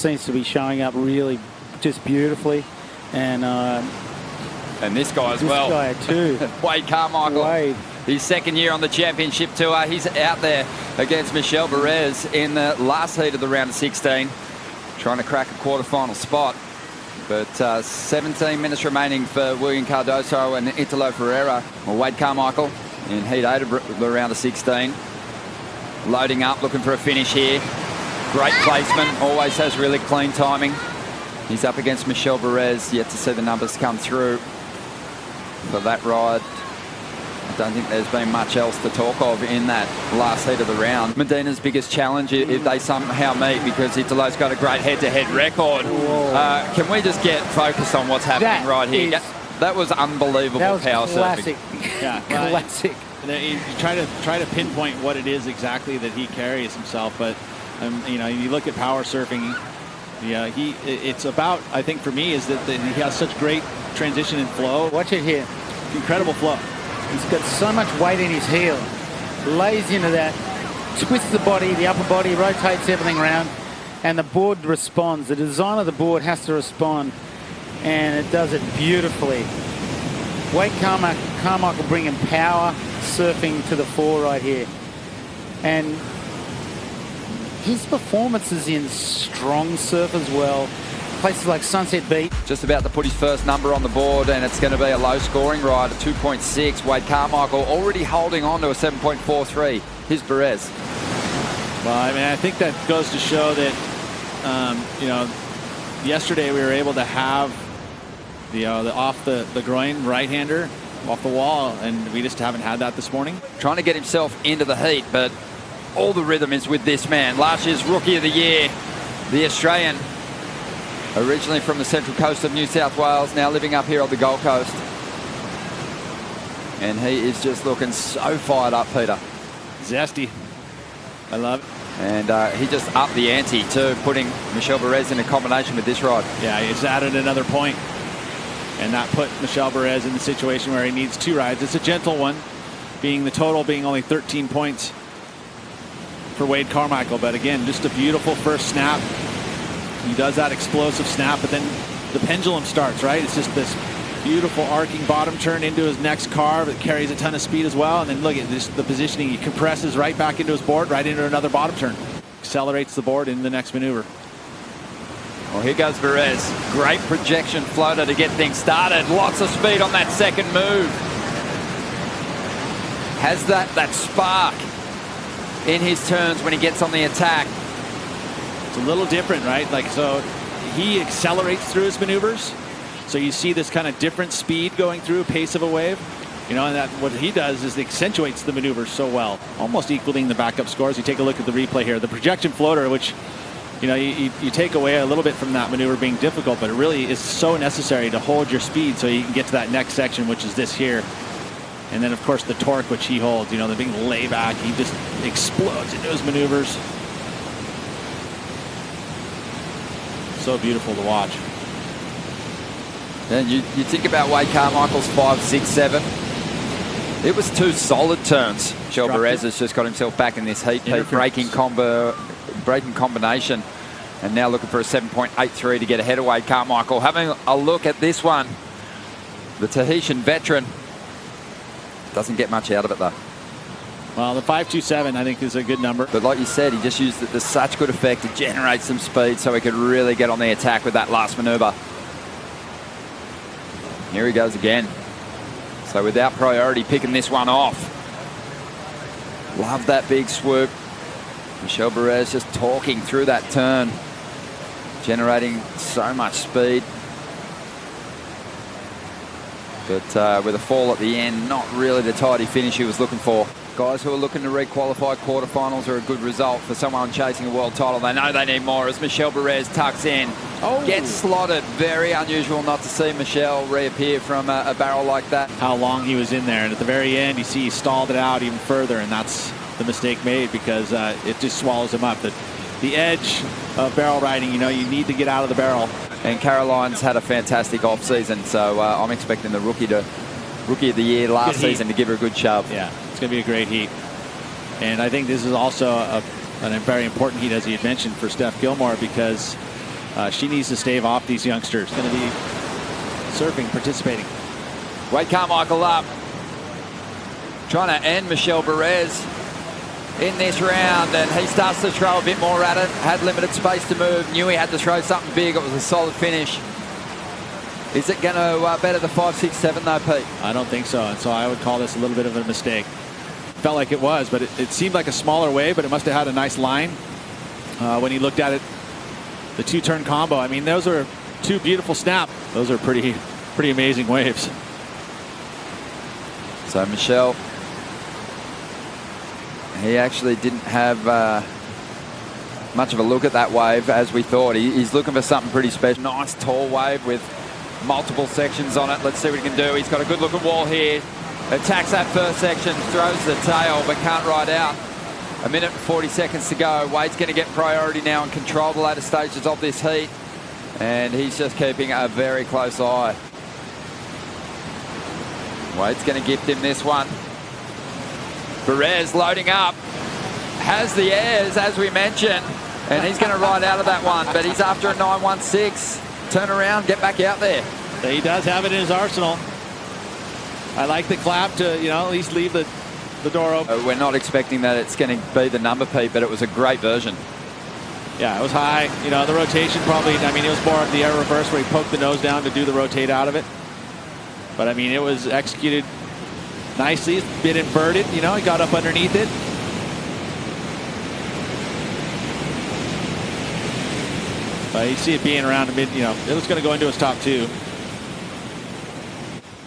seems to be showing up really just beautifully. And this guy as well. This guy too. Wade Carmichael. Wade. His second year on the championship tour. He's out there against Michel Bourez in the last heat of the round of 16, trying to crack a quarterfinal spot. But 17 minutes remaining for William Cardoso and Italo Ferreira. Well, Wade Carmichael in heat 8 of the round of 16. Loading up, looking for a finish here. Great placement, always has really clean timing. He's up against Michel Bourez, yet to see the numbers come through for that ride. I don't think there's been much else to talk of in that last heat of the round. Medina's biggest challenge if they somehow meet, because Italo's got a great head-to-head record. Can we just get focused on what's happening right here? That was unbelievable power classic. surfing. Yeah, classic. You try to pinpoint what it is exactly that he carries himself, but you know, you look at power surfing. Yeah, it's about, I think for me, is that he has such great transition and flow. Watch it here. Incredible flow. He's got so much weight in his heel. Lays into that, twists the body, the upper body, rotates everything around, and the board responds. The design of the board has to respond, and it does it beautifully. Wade Carmichael bringing power surfing to the fore right here. And his performances in strong surf as well. Places like Sunset Beach. Just about to put his first number on the board, and it's going to be a low-scoring ride, a 2.6. Wade Carmichael already holding on to a 7.43. Here's Bourez. Well, I mean, I think that goes to show that, you know, yesterday we were able to have the off the groin right-hander off the wall, and we just haven't had that this morning. Trying to get himself into the heat, but all the rhythm is with this man. Last year's Rookie of the Year, the Australian, originally from the central coast of New South Wales, now living up here on the Gold Coast. And he is just looking so fired up, Peter. Zesty. I love it. And he just upped the ante too, putting Michel Bourez in a combination with this ride. Yeah, he's added another point. And that put Michel Bourez in the situation where he needs 2 rides. It's a gentle one, being the total being only 13 points for Wade Carmichael. But again, just a beautiful first snap. He does that explosive snap, but then the pendulum starts, right? It's just this beautiful arcing bottom turn into his next carve that carries a ton of speed as well. And then look at this, the positioning. He compresses right back into his board, right into another bottom turn. Accelerates the board in the next maneuver. Well, here goes Bourez. Great projection floater to get things started. Lots of speed on that second move. Has that spark in his turns when he gets on the attack. It's a little different, right? Like, so he accelerates through his maneuvers. So you see this kind of different speed going through, pace of a wave. You know, and that what he does is accentuates the maneuvers so well, almost equaling the backup scores. You take a look at the replay here. The projection floater, which, you know, you take away a little bit from that maneuver being difficult, but it really is so necessary to hold your speed so you can get to that next section, which is this here. And then, of course, the torque, which he holds, you know, the big layback, he just explodes into his maneuvers. So beautiful to watch. And you think about Wade Carmichael's 5, 6, 7. It was 2 solid turns. Michel Bourez has just got himself back in this heat, breaking combination, and now looking for a 7.83 to get ahead of Wade Carmichael. Having a look at this one, the Tahitian veteran doesn't get much out of it though. Well, the 5.27 I think is a good number. But like you said, he just used it to such good effect to generate some speed so he could really get on the attack with that last maneuver. Here he goes again. So without priority, picking this one off. Love that big swoop. Michel Bourez just talking through that turn, generating so much speed. But with a fall at the end, not really the tidy finish he was looking for. Guys who are looking to re-qualify quarterfinals are a good result for someone chasing a world title. They know they need more as Michel Bourez tucks in. Gets slotted. Very unusual not to see Michel reappear from a barrel like that. How long he was in there, and at the very end you see he stalled it out even further, and that's the mistake made because it just swallows him up. The edge of barrel riding, you know, you need to get out of the barrel. And Caroline's had a fantastic off-season, so I'm expecting the Rookie of the Year last season to give her a good shove. Yeah, it's going to be a great heat. And I think this is also a very important heat, as he had mentioned, for Steph Gilmore, because She needs to stave off these youngsters. Going to be surfing, participating. Wade Carmichael up. Trying to end Michel Bourez in this round, and he starts to throw a bit more at it. Had limited space to move. Knew he had to throw something big. It was a solid finish. Is it going to better the 5, 6, 7 though, Pete? I don't think so, and so I would call this a little bit of a mistake. Felt like it was, but it seemed like a smaller wave, but it must have had a nice line when he looked at it. The 2-turn combo. I mean, those are 2 beautiful snap. Those are pretty amazing waves. So Michel, he actually didn't have much of a look at that wave as we thought. He's looking for something pretty special. Nice tall wave with multiple sections on it. Let's see what he can do. He's got a good looking wall here. Attacks that first section, throws the tail, but can't ride out. 1 minute and 40 seconds to go. Wade's going to get priority now and control the later stages of this heat. And he's just keeping a very close eye. Wade's going to gift him this one. Bourez loading up. Has the airs, as we mentioned. And he's going to ride out of that one. But he's after a 9.16. Turn around, get back out there. He does have it in his arsenal. I like the clap to, at least leave the door open. We're not expecting that it's going to be the number, Pete, but it was a great version. Yeah, it was high. The rotation probably, it was more of the air reverse where he poked the nose down to do the rotate out of it. But, it was executed nicely. It's a bit inverted, he got up underneath it. But you see it being around a bit, it was going to go into his top 2.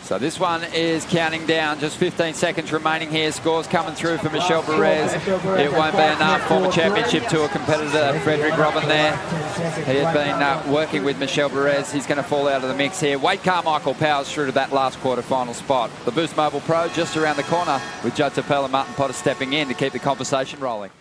So this one is counting down. Just 15 seconds remaining here. Scores coming through for Michel Bourez. It won't be enough. Former championship tour competitor Frederick Robin there. He had been working with Michel Bourez. He's going to fall out of the mix here. Wade Carmichael powers through to that last quarter-final spot. The Boost Mobile Pro just around the corner with Joe Tapel and Martin Potter stepping in to keep the conversation rolling.